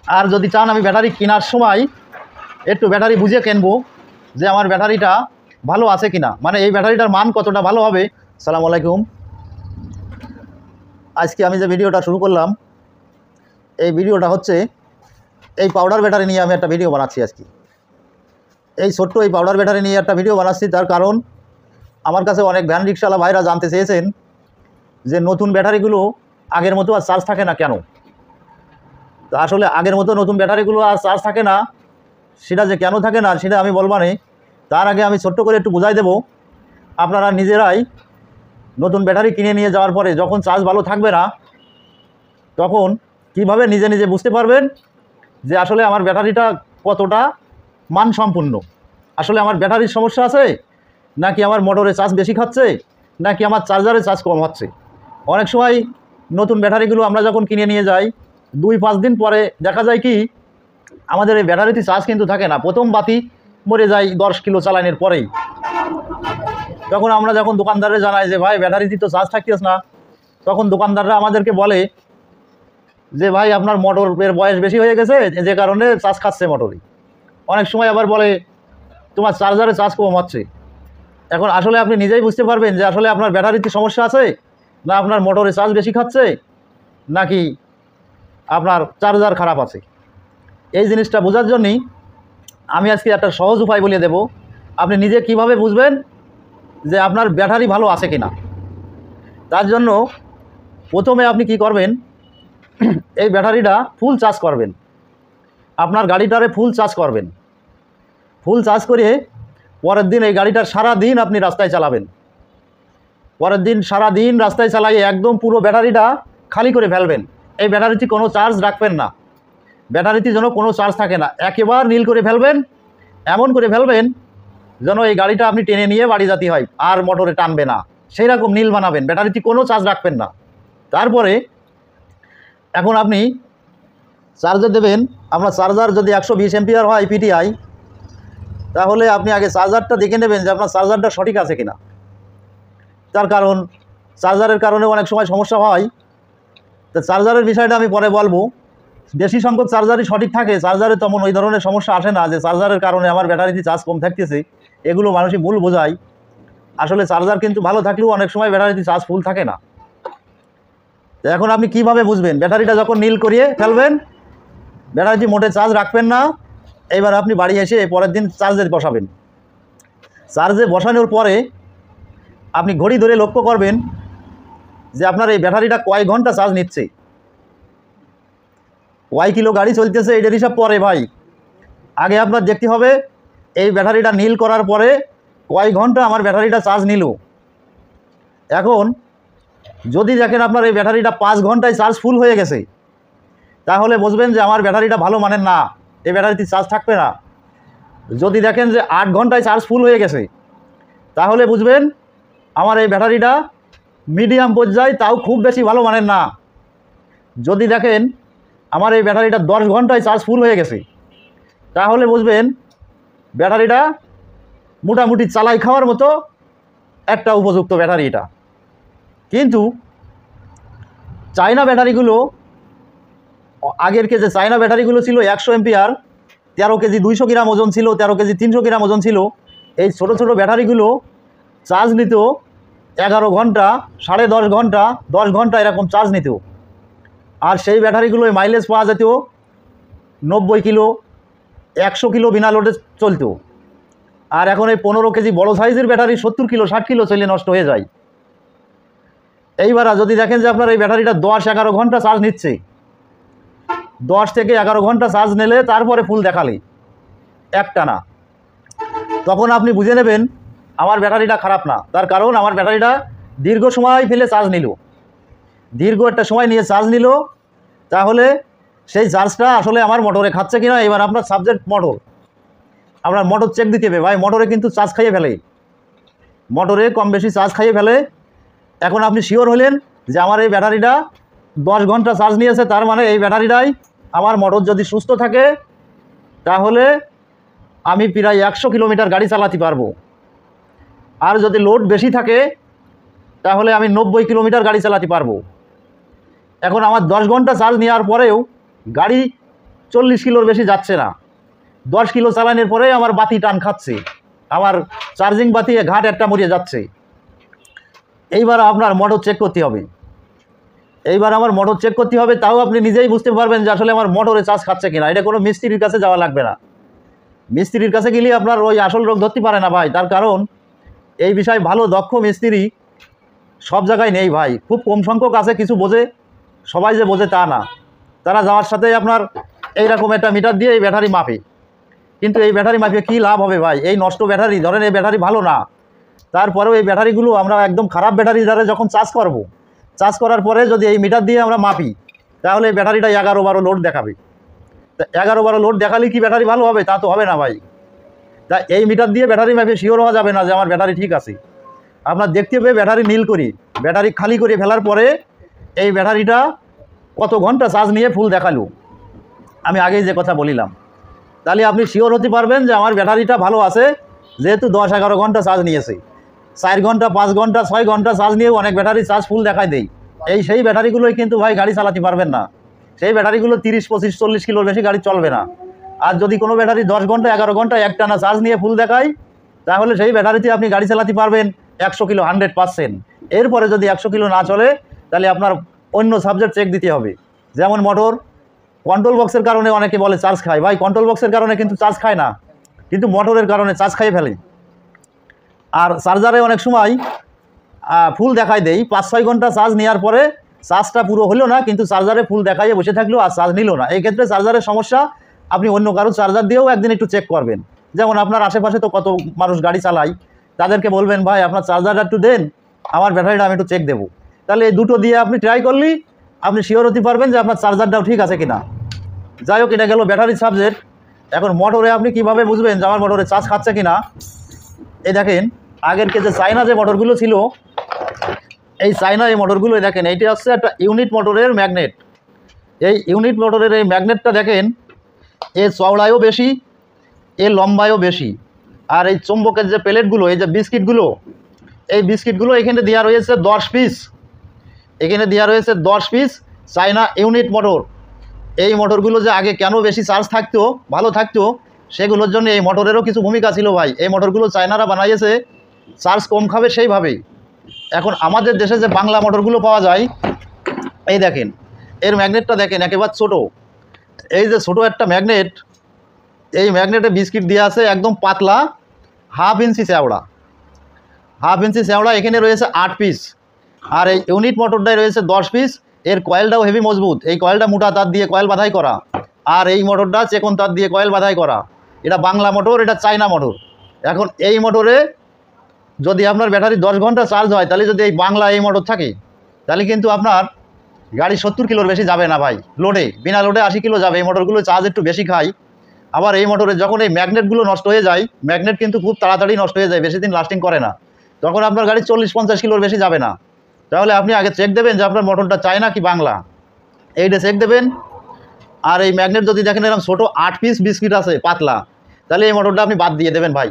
আর যদি চান আমি ব্যাটারি কেনার সময় একটু ব্যাটারি বুঝে কিনবো যে আমার ব্যাটারিটা ভালো আছে কিনা, মানে এই ব্যাটারিটার মান কতটা ভালো হবে। আসসালামু আলাইকুম। আজকে আমি যে ভিডিওটা শুরু করলাম, এই ভিডিওটা হচ্ছে এই পাউডার ব্যাটারি নিয়ে আমি একটা ভিডিও বানাচ্ছি। আজকে এই ছোট্ট এই পাউডার ব্যাটারি নিয়ে একটা ভিডিও বানাচ্ছি, তার কারণ আমার কাছে অনেক ভ্যান রিক্সাওয়ালা ভাইরা জানতে চেয়েছেন যে নতুন ব্যাটারিগুলো আগের মতো আর চার্জ থাকে না কেন। তো আসলে আগের মতো নতুন ব্যাটারিগুলো আর চার্জ থাকে না, সেটা যে কেন থাকে না সেটা আমি বলবানে, তার আগে আমি ছোট্ট করে একটু বুঝাই দেব। আপনারা নিজেরাই নতুন ব্যাটারি কিনে নিয়ে যাওয়ার পরে যখন চার্জ ভালো থাকবে না, তখন কিভাবে নিজে নিজে বুঝতে পারবেন যে আসলে আমার ব্যাটারিটা কতটা মানসম্পন্ন। আসলে আমার ব্যাটারির সমস্যা আছে, নাকি আমার মোটরে চার্জ বেশি খাচ্ছে, নাকি আমার চার্জারে চার্জ কম হচ্ছে। অনেক সময় নতুন ব্যাটারিগুলো আমরা যখন কিনে নিয়ে যাই, 2-5 দিন পরে দেখা যায় কি আমাদের এই ব্যাটারিতে চার্জ কিন্তু থাকে না। প্রথম বাতি মরে যায় 10 কিলো চালানোর পরেই। তখন আমরা যখন দোকানদারে জানাই যে ভাই ব্যাটারিতে তো চার্জ থাকতেছ না, তখন দোকানদাররা আমাদেরকে বলে যে ভাই আপনার মোটরের বয়স বেশি হয়ে গেছে, যে কারণে চার্জ খাচ্ছে মোটরই। অনেক সময় আবার বলে তোমার চার্জারে চার্জ কম হচ্ছে। এখন আসলে আপনি নিজেই বুঝতে পারবেন যে আসলে আপনার ব্যাটারিতে সমস্যা আছে, না আপনার মোটরে চার্জ বেশি খাচ্ছে, নাকি আপনার চার্জার খারাপ আছে। এই জিনিসটা বোঝার জন্যই আমি আজকে একটা সহজ উপায় বলে দেব। আপনি নিজে কিভাবে বুঝবেন যে আপনার ব্যাটারি ভালো আছে কিনা। তার জন্য প্রথমে আপনি কি করবেন, এই ব্যাটারিটা ফুল চার্জ করবেন। আপনার গাড়িটারে ফুল চার্জ করবেন। ফুল চার্জ করে পরের দিন এই গাড়িটার সারা দিন আপনি রাস্তায় চালাবেন। পরের দিন সারা দিন রাস্তায় চালিয়ে একদম পুরো ব্যাটারিটা খালি করে ফেলবেন। এই ব্যাটারিতে কোনো চার্জ রাখবেন না, ব্যাটারিতে যেন কোনো চার্জ থাকে না, একেবারে নীল করে ফেলবেন। এমন করে ফেলবেন যেন এই গাড়িটা আপনি টেনে নিয়ে বাড়ি যেতে হয়, আর মোটরে টানবে না, সেই রকম নীল বানাবেন। ব্যাটারিতে কোনো চার্জ রাখবেন না। তারপরে এখন আপনি চার্জার দেবেন। আপনার চার্জার যদি 120 অ্যাম্পিয়ার হয় পিটিআই, তাহলে আপনি আগে চার্জারটা দেখে নেবেন যে আপনার চার্জারটা সঠিক আছে কিনা। তার কারণ চার্জারের কারণে অনেক সময় সমস্যা হয়। তো চার্জারের বিষয়টা আমি পরে বলবো। বেশি সংখ্যক চার্জারই সঠিক থাকে, চার্জারে তেমন ওই ধরনের সমস্যা আসে না যে চার্জারের কারণে আমার ব্যাটারিতে চার্জ কম থাকতেছে। এগুলো মানুষই ভুল বোঝায়। আসলে চার্জার কিন্তু ভালো থাকলেও অনেক সময় ব্যাটারিতে চার্জ ফুল থাকে না। তো এখন আপনি কিভাবে বুঝবেন? ব্যাটারিটা যখন নীল করিয়ে ফেলবেন, ব্যাটারিতে মোটে চার্জ রাখবেন না। এবার আপনি বাড়ি এসে পরের দিন চার্জে বসাবেন। চার্জে বসানোর পরে আপনি ঘড়ি ধরে লক্ষ্য করবেন যে আপনার এই ব্যাটারিটা কয় ঘন্টা চার্জ নিচ্ছে, কয় কিলো গাড়ি চলতেছে, এটার হিসাব পরে ভাই। আগে আপনার দেখতে হবে এই ব্যাটারিটা নীল করার পরে কয় ঘন্টা আমার ব্যাটারিটা চার্জ নিল। এখন যদি দেখেন আপনার এই ব্যাটারিটা 5 ঘন্টায় চার্জ ফুল হয়ে গেছে, তাহলে বুঝবেন যে আমার ব্যাটারিটা ভালো মানের না, এই ব্যাটারিতে চার্জ থাকবে না। যদি দেখেন যে 8 ঘন্টায় চার্জ ফুল হয়ে গেছে, তাহলে বুঝবেন আমার এই ব্যাটারিটা মিডিয়াম পর্যায়ে, তাও খুব বেশি ভালো মানের না। যদি দেখেন আমার এই ব্যাটারিটা 10 ঘন্টায় চার্জ ফুল হয়ে গেছে, তাহলে বুঝবেন ব্যাটারিটা মোটামুটি চালাই খাওয়ার মতো একটা উপযুক্ত ব্যাটারি এটা। কিন্তু চায়না ব্যাটারিগুলো, আগের যে চায়না ব্যাটারিগুলো ছিল 100 এম্পিয়ার, 13 কেজি 200 গ্রাম ওজন ছিল, 13 কেজি 300 গ্রাম ওজন ছিল। এই ছোট ছোট ব্যাটারিগুলো চার্জ নিত 11 ঘন্টা, 10.5 ঘন্টা, 10 ঘন্টা এরকম চার্জ নিত। আর সেই ব্যাটারিগুলোয় মাইলেজ পাওয়া যেত 90 কিলো, 100 কিলো বিনা লোডে চলতো। আর এখন এই 15 কেজি বড় সাইজের ব্যাটারি 70 কিলো 60 কিলো চলে নষ্ট হয়ে যায়। এইবার যদি দেখেন যে আপনার এই ব্যাটারিটা 10-11 ঘন্টা চার্জ নিচ্ছে, 10 থেকে 11 ঘন্টা চার্জ নিলে তারপরে ফুল দেখালে একটানা, তখন আপনি বুঝে নেবেন আমার ব্যাটারিটা খারাপ না। তার কারণ আমার ব্যাটারিটা দীর্ঘ সময় ফেলে চার্জ নিল, দীর্ঘ একটা সময় নিয়ে চার্জ নিল। তাহলে সেই চার্জটা আসলে আমার মোটরে খাচ্ছে কিনা। এবার আপনার সাবজেক্ট মোটর, আপনার মোটর চেক দিতে হবে ভাই। মোটরে কিন্তু চার্জ খাইয়ে ফেলে, মোটরে কম বেশি চার্জ খাইয়ে ফেলে। এখন আপনি শিওর হলেন যে আমার এই ব্যাটারিটা 10 ঘন্টা চার্জ নিয়েছে, তার মানে এই ব্যাটারিটাই আমার মোটর যদি সুস্থ থাকে, তাহলে আমি প্রায় 100 কিলোমিটার গাড়ি চালাতে পারবো। আর যদি লোড বেশি থাকে, তাহলে আমি 90 কিলোমিটার গাড়ি চালাতে পারবো। এখন আমার 10 ঘন্টা চার্জ নেওয়ার পরেও গাড়ি 40 কিলোর বেশি যাচ্ছে না। 10 কিলো চালানোর পরে আমার বাতি টান খাচ্ছে, আমার চার্জিং বাতি ঘাট একটা মরিয়ে যাচ্ছে। এইবার আপনার মোটর চেক করতে হবে, এইবার আমার মোটর চেক করতে হবে, তাও আপনি নিজেই বুঝতে পারবেন যে আসলে আমার মোটরে চার্জ খাচ্ছে কিনা। এটা কোনো মিস্ত্রির কাছে যাওয়া লাগবে না। মিস্ত্রির কাছে গেলে আপনার ওই আসল রোগ ধরতে পারে না ভাই, তার কারণ এই বিষয়ে ভালো দক্ষ মিস্ত্রি সব জায়গায় নেই ভাই, খুব কম সংখ্যক আছে কিছু বোঝে, সবাই যে বোঝে তা না। তারা যাওয়ার সাথে আপনার এইরকম একটা মিটার দিয়ে এই ব্যাটারি মাপে, কিন্তু এই ব্যাটারি মাপিয়ে কী লাভ হবে ভাই? এই নষ্ট ব্যাটারি, ধরেন এই ব্যাটারি ভালো না, তারপরেও এই ব্যাটারিগুলো আমরা একদম খারাপ ব্যাটারি দ্বারা যখন চার্জ করব, চার্জ করার পরে যদি এই মিটার দিয়ে আমরা মাপি, তাহলে এই ব্যাটারিটা 11-12 লোড দেখাবে। তা 11-12 লোড দেখালে কি ব্যাটারি ভালো হবে? তা তো হবে না ভাই। তা এই মিটার দিয়ে ব্যাটারি মাপে শিওর হওয়া যাবে না যে আমার ব্যাটারি ঠিক আছে। আপনার দেখতে হবে ব্যাটারি নীল করি, ব্যাটারি খালি করে ফেলার পরে এই ব্যাটারিটা কত ঘন্টা চার্জ নিয়ে ফুল দেখালো, আমি আগেই যে কথা বলিলাম, তাহলে আপনি শিওর হতে পারবেন যে আমার ব্যাটারিটা ভালো আছে, যেহেতু 10-11 ঘন্টা চার্জ নিয়েছে। 4 ঘন্টা 5 ঘন্টা 6 ঘন্টা চার্জ নিয়েও অনেক ব্যাটারি চার্জ ফুল দেখায় দেয়। সেই ব্যাটারিগুলোই কিন্তু ভাই গাড়ি চালাতে পারবেন না। সেই ব্যাটারিগুলো 30, 25, 40 কিলোর বেশি গাড়ি চলবে না। আর যদি কোনো ব্যাটারি 10 ঘন্টা 11 ঘন্টা একটানা চার্জ নিয়ে ফুল দেখায়, তাহলে সেই ব্যাটারিতে আপনি গাড়ি চালাতে পারবেন 100 কিলো 100%। এরপরে যদি 100 কিলো না চলে, তাহলে আপনার অন্য সাবজেক্ট চেক দিতে হবে। যেমন মোটর কন্ট্রোল বক্সের কারণে অনেকে বলে চার্জ খায়, ভাই কন্ট্রোল বক্সের কারণে কিন্তু চার্জ খায় না, কিন্তু মোটরের কারণে চার্জ খাইয়ে ফেলে। আর চার্জারে অনেক সময় ফুল দেখাই দেয়, 5-6 ঘন্টা চার্জ নেওয়ার পরে চার্জটা পুরো হলো না, কিন্তু চার্জারে ফুল দেখাইয়ে বসে থাকলেও আর চার্জ নিল না। এই ক্ষেত্রে চার্জারের সমস্যা, আপনি অন্য কারো চার্জার দিয়েও একদিন একটু চেক করবেন। যেমন আপনার আশেপাশে তো কত মানুষ গাড়ি চালায়, তাদেরকে বলবেন ভাই আপনার চার্জারটা একটু দেন, আমার ব্যাটারিটা আমি একটু চেক দেবো। তাহলে এই দুটো দিয়ে আপনি ট্রাই করলেই আপনি শিওর হতে পারবেন যে আপনার চার্জারটাও ঠিক আছে কিনা। যাই হোক, এটা গেল ব্যাটারি সাবজেক্ট। এখন মোটরে আপনি কিভাবে বুঝবেন যে আমার মোটরে চার্জ খাচ্ছে কিনা? এই দেখেন, আগের যে চায়না যে মোটরগুলো ছিল, এই চায়না এই মোটরগুলো দেখেন, এইটা হচ্ছে একটা ইউনিট মোটরের ম্যাগনেট। এই ইউনিট মোটরের এই ম্যাগনেটটা দেখেন, এর চওড়ায়ও বেশি, এর লম্বায়ও বেশি। আর এই চুম্বকের যে প্লেটগুলো, এই যে বিস্কিটগুলো, এই বিস্কিটগুলো এখানে দেওয়া রয়েছে 10 পিস, এখানে দেওয়া রয়েছে 10 পিস চায়না ইউনিট মোটর। এই মোটরগুলো যে আগে কেন বেশি চার্জ থাকতো, ভালো থাকতো, সেগুলোর জন্য এই মোটরেরও কিছু ভূমিকা ছিল ভাই। এই মোটরগুলো চায়নারা বানাইয়েছে চার্জ কম খাবে সেইভাবেই। এখন আমাদের দেশে যে বাংলা মোটরগুলো পাওয়া যায়, এই দেখেন এর ম্যাগনেটটা দেখেন একেবারে ছোটো। এই যে ছোটো একটা ম্যাগনেট, এই ম্যাগনেটে বিস্কিট দেওয়া আছে একদম পাতলা, 1/2 ইঞ্চি চওড়া, 1/2 ইঞ্চি চওড়া। এখানে রয়েছে 8 পিস, আর এই ইউনিট মোটরটাই রয়েছে 10 পিস। এর কয়েলটাও হেভি মজবুত, এই কয়েলটা মোটা তার দিয়ে কয়েল বাঁধাই করা, আর এই মোটরটা চেকন তার দিয়ে কয়েল বাঁধাই করা। এটা বাংলা মোটর, এটা চায়না মোটর। এখন এই মোটরে যদি আপনার ব্যাটারি 10 ঘন্টা চার্জ হয়, তাহলে যদি এই বাংলা এই মোটর থাকে, তাহলে কিন্তু আপনার গাড়ি 70 কিলোর বেশি যাবে না ভাই। লোডে, বিনা লোডে 80 কিলো যাবে। এই মোটরগুলো চার্জ একটু বেশি খায়। আবার এই মোটরে যখন এই ম্যাগনেটগুলো নষ্ট হয়ে যায়, ম্যাগনেট কিন্তু খুব তাড়াতাড়ি নষ্ট হয়ে যায়, বেশি দিন লাস্টিং করে না, তখন আপনার গাড়ি 40-50 কিলোর বেশি যাবে না। তাহলে আপনি আগে চেক দেবেন যে আপনার মোটরটা চায়না কি বাংলা, এইটা চেক দেবেন। আর এই ম্যাগনেট যদি দেখেন এরকম ছোটো 8 পিস বিস্কিট আছে পাতলা, তাহলে এই মোটরটা আপনি বাদ দিয়ে দেবেন ভাই।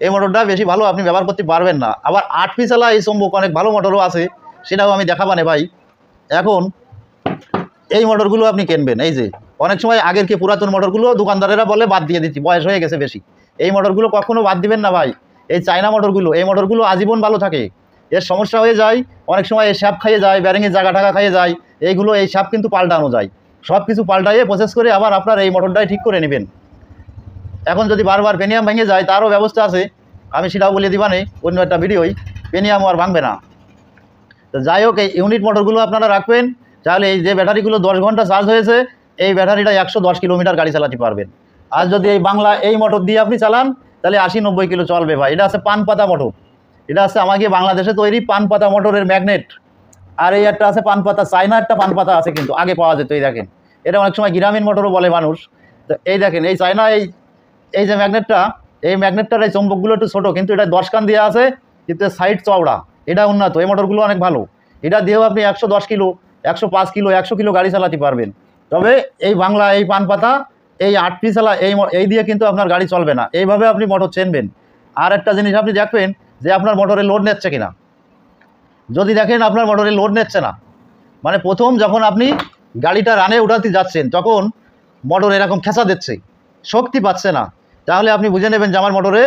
এই মোটরটা বেশি ভালো আপনি ব্যবহার করতে পারবেন না। আবার 8 পিসওয়ালা এই চুম্বক অনেক ভালো মোটরও আছে, সেটাও আমি দেখাবানে ভাই। এখন এই মোটরগুলো আপনি কিনবেন, এই যে অনেক সময় আগের কি পুরাতন মোটরগুলো দোকানদারেরা বলে বাদ দিয়ে দিচ্ছি, বয়স হয়ে গেছে বেশি। এই মোটরগুলো কখনো বাদ দিবেন না ভাই। এই চায়না মোটরগুলো, এই মোটরগুলো আজীবন ভালো থাকে। এর সমস্যা হয়ে যায় অনেক সময়, এই শ্যাপ খাইয়ে যায়, ব্যারিংয়ের জায়গা টাকা খাইয়ে যায়, এইগুলো এই শ্যাপ কিন্তু পাল্টানো যায়। সব কিছু পাল্টাইয়ে প্রসেস করে আবার আপনার এই মোটরটাই ঠিক করে নেবেন। এখন যদি বারবার পেনিয়াম ভেঙে যায়, তারও ব্যবস্থা আছে, আমি সেটাও বলে দিবানে অন্য একটা ভিডিওই, পেনিয়াম আর ভাঙবে না। তো যাই হোক, এই ইউনিট মোটরগুলো আপনারা রাখবেন, তাহলে এই যে ব্যাটারিগুলো 10 ঘন্টা চার্জ হয়েছে, এই ব্যাটারিটা 110 কিলোমিটার গাড়ি চালাতে পারবেন। আর যদি এই বাংলা এই মোটর দিয়ে আপনি চালান, তাহলে 80-90 কিলো চলবে ভাই। এটা আছে পানপাতা মোটর, এটা আছে আমাকে বাংলাদেশে তৈরি পানপাতা মোটরের ম্যাগনেট। আর এই একটা আছে পানপাতা, চায়না একটা পানপাতা আছে, কিন্তু আগে পাওয়া যেত। এই দেখেন, এটা অনেক সময় গ্রামীণ মোটরও বলে মানুষ। তো এই দেখেন এই চায়না এই যে ম্যাগনেটটা, এই ম্যাগনেটটার এই চম্বকগুলো একটু ছোটো, কিন্তু এটা 10 কান দেওয়া আছে, কিন্তু সাইড চওড়া, এটা উন্নত। এই মোটরগুলো অনেক ভালো, এটা দিয়েও আপনি 110 কিলো 105 কিলো 100 কিলো গাড়ি চালাতে পারবেন। তবে এই বাংলা এই পানপাতা এই 8 পিসওয়ালা এই দিয়ে কিন্তু আপনার গাড়ি চলবে না। এইভাবে আপনি মোটর চেনবেন। আর একটা জিনিস আপনি দেখবেন যে আপনার মোটরে লোড নিচ্ছে কিনা। যদি দেখেন আপনার মোটরে লোড নিচ্ছে না, মানে প্রথম যখন আপনি গাড়িটা রানে উঠাতে যাচ্ছেন, তখন মোটর এরকম খেঁচা দিচ্ছে, শক্তি পাচ্ছে না, তাহলে আপনি বুঝে নেবেন যে আমার মোটরে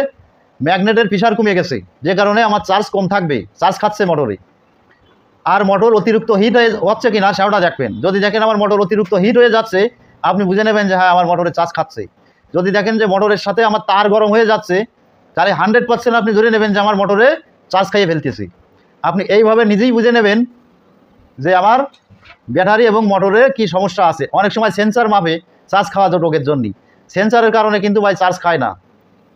ম্যাগনেটের প্রেশার কমে গেছে, যে কারণে আমার চার্জ কম থাকবে, চার্জ খাচ্ছে মোটরে। আর মোটর অতিরিক্ত হিট হচ্ছে কি না সেটা দেখবেন। যদি দেখেন আমার মোটর অতিরিক্ত হিট হয়ে যাচ্ছে, আপনি বুঝে নেবেন যে হ্যাঁ আমার মোটরে চার্জ খাচ্ছে। যদি দেখেন যে মোটরের সাথে আমার তার গরম হয়ে যাচ্ছে, তাহলে 100% আপনি ধরে নেবেন যে আমার মোটরে চার্জ খাইয়ে ফেলতেছি। আপনি এইভাবে নিজেই বুঝে নেবেন যে আমার ব্যাটারি এবং মোটরে কি সমস্যা আছে। অনেক সময় সেন্সার মাপে চার্জ খাওয়া রোগের জন্য, সেন্সারের কারণে কিন্তু ভাই চার্জ খায় না।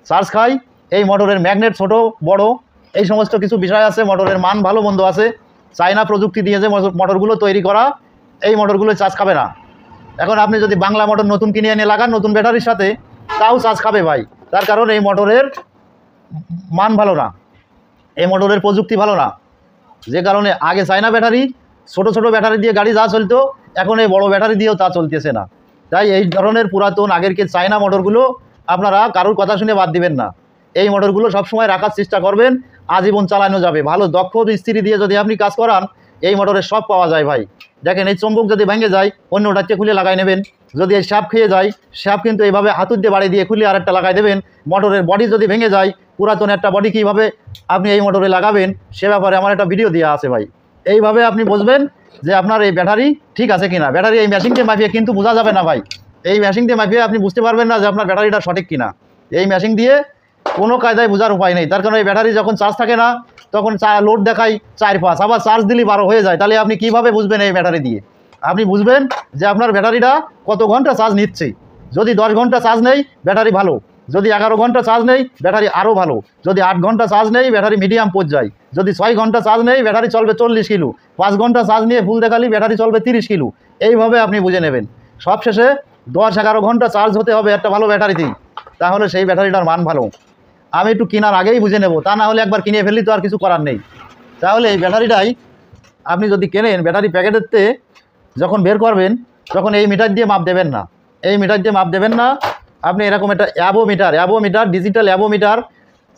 চার্জ খায় এই মোটরের ম্যাগনেট ছোট বড়, এই সমস্ত কিছু বিষয় আছে। মোটরের মান ভালো মন্দ আছে, চায়না প্রযুক্তি দিয়ে যে মোটরগুলো তৈরি করা, এই মোটরগুলো চার্জ খাবে না। এখন আপনি যদি বাংলা মোটর নতুন কিনে এনে লাগান নতুন ব্যাটারির সাথে, তাও চার্জ খাবে ভাই। তার কারণ এই মোটরের মান ভালো না, এই মোটরের প্রযুক্তি ভালো না। যে কারণে আগে চায়না ব্যাটারি, ছোট ছোট ব্যাটারি দিয়ে গাড়ি যা চলতো, এখন এই বড় ব্যাটারি দিয়েও তা চলতেছে না। তাই এই ধরনের পুরাতন আগেরকে চায়না মোটরগুলো আপনারা কারোর কথা শুনে বাদ দিবেন না। এই মোটরগুলো সবসময় রাখার চেষ্টা করবেন, আজীবন চালানো যাবে। ভালো দক্ষ মিস্ত্রি দিয়ে যদি আপনি কাজ করান, এই মোটরের সব পাওয়া যায় ভাই। দেখেন এই চম্বুক যদি ভেঙে যায়, অন্যটাকে খুলে লাগাই নেবেন। যদি এই সাপ খেয়ে যায়, সাপ কিন্তু এইভাবে হাতুর দিয়ে বাড়ি দিয়ে খুলে আরেকটা লাগাই দেবেন। মোটরের বডি যদি ভেঙে যায়, পুরাতন একটা বডি কীভাবে আপনি এই মোটরে লাগাবেন সে ব্যাপারে আমার একটা ভিডিও দেওয়া আছে ভাই। এইভাবে আপনি বুঝবেন যে আপনার এই ব্যাটারি ঠিক আছে কিনা। ব্যাটারি এই মেশিন দিয়ে মাপিয়ে কিন্তু বোঝা যাবে না ভাই। এই মেশিন দিয়ে মাপিয়ে আপনি বুঝতে পারবেন না যে আপনার ব্যাটারিটা সঠিক কিনা। এই মেশিন দিয়ে কোনো কায়দায় বোঝার উপায় নেই। তার কারণ এই ব্যাটারি যখন চার্জ থাকে না, তখন লোড দেখায় 4-5, আবার চার্জ দিলে 12 হয়ে যায়। তাহলে আপনি কীভাবে বুঝবেন এই ব্যাটারি দিয়ে? আপনি বুঝবেন যে আপনার ব্যাটারিটা কত ঘন্টা চার্জ নিচ্ছে। যদি 10 ঘন্টা চার্জ নেই, ব্যাটারি ভালো। যদি 11 ঘন্টা চার্জ নেই, ব্যাটারি আরও ভালো। যদি 8 ঘন্টা চার্জ নেই, ব্যাটারি মিডিয়াম পর্যায়। যদি 6 ঘন্টা চার্জ নেই, ব্যাটারি চলবে 40 কিলো। 5 ঘন্টা চার্জ নিয়ে ফুল দেখালি ব্যাটারি চলবে 30 কিলো। এইভাবে আপনি বুঝে নেবেন। সবশেষে 10-11 ঘন্টা চার্জ হতে হবে একটা ভালো ব্যাটারিতেই, তাহলে সেই ব্যাটারিটার মান ভালো। আমি একটু কেনার আগেই বুঝে নেব, তা না হলে একবার কিনে ফেললি তো আর কিছু করার নেই। তাহলে এই ব্যাটারিটাই আপনি যদি কেনেন, ব্যাটারি প্যাকেটেতে যখন বের করবেন, তখন এই মিটার দিয়ে মাপ দেবেন না। এই মিটার দিয়ে মাপ দেবেন না, আপনি এরকম একটা অ্যাবোমিটার, ডিজিটাল অ্যাবোমিটার।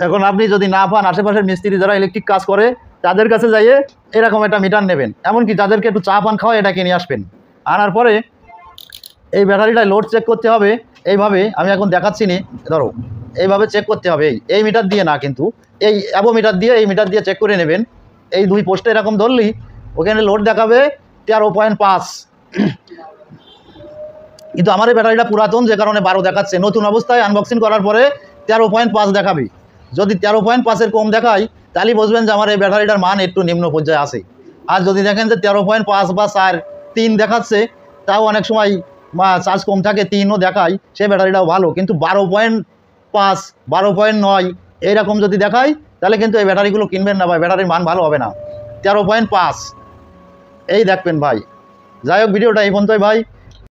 এখন আপনি যদি না পান, আশেপাশের মিস্ত্রি যারা ইলেকট্রিক কাজ করে তাদের কাছে যাইয়ে এরকম একটা মিটার নেবেন। এমনকি যাদেরকে একটু চা পান খাওয়া, এটাকে নিয়ে আসবেন। আনার পরে এই ব্যাটারিটায় লোড চেক করতে হবে। এইভাবে আমি এখন দেখাচ্ছি নি, ধরো এইভাবে চেক করতে হবে। এই মিটার দিয়ে না, কিন্তু এই অ্যাবোমিটার দিয়ে, এই মিটার দিয়ে চেক করে নেবেন। এই 2 পোস্টে এরকম ধরলি ওখানে লোড দেখাবে 13.5। কিন্তু আমার এই ব্যাটারিটা পুরাতন, যে কারণে 12 দেখাচ্ছে। নতুন অবস্থায় আনবক্সিং করার পরে 13.5 দেখাবে। যদি 13.5-এর কম দেখায়, তাহলে বুঝবেন যে আমার এই ব্যাটারিটার মান একটু নিম্ন পর্যায়ে আছে। আর যদি দেখেন যে 13.5 বা 4-3 দেখাচ্ছে, তাও অনেক সময় চার্জ কম থাকে, 3ও দেখায়, সেই ব্যাটারিটাও ভালো। কিন্তু 12.5, 12.9 এইরকম যদি দেখায়, তাহলে কিন্তু এই ব্যাটারিগুলো কিনবেন না ভাই, ব্যাটারির মান ভালো হবে না। 13.5 এই দেখবেন ভাই। যাই হোক, ভিডিওটা এই পর্যন্তই ভাই।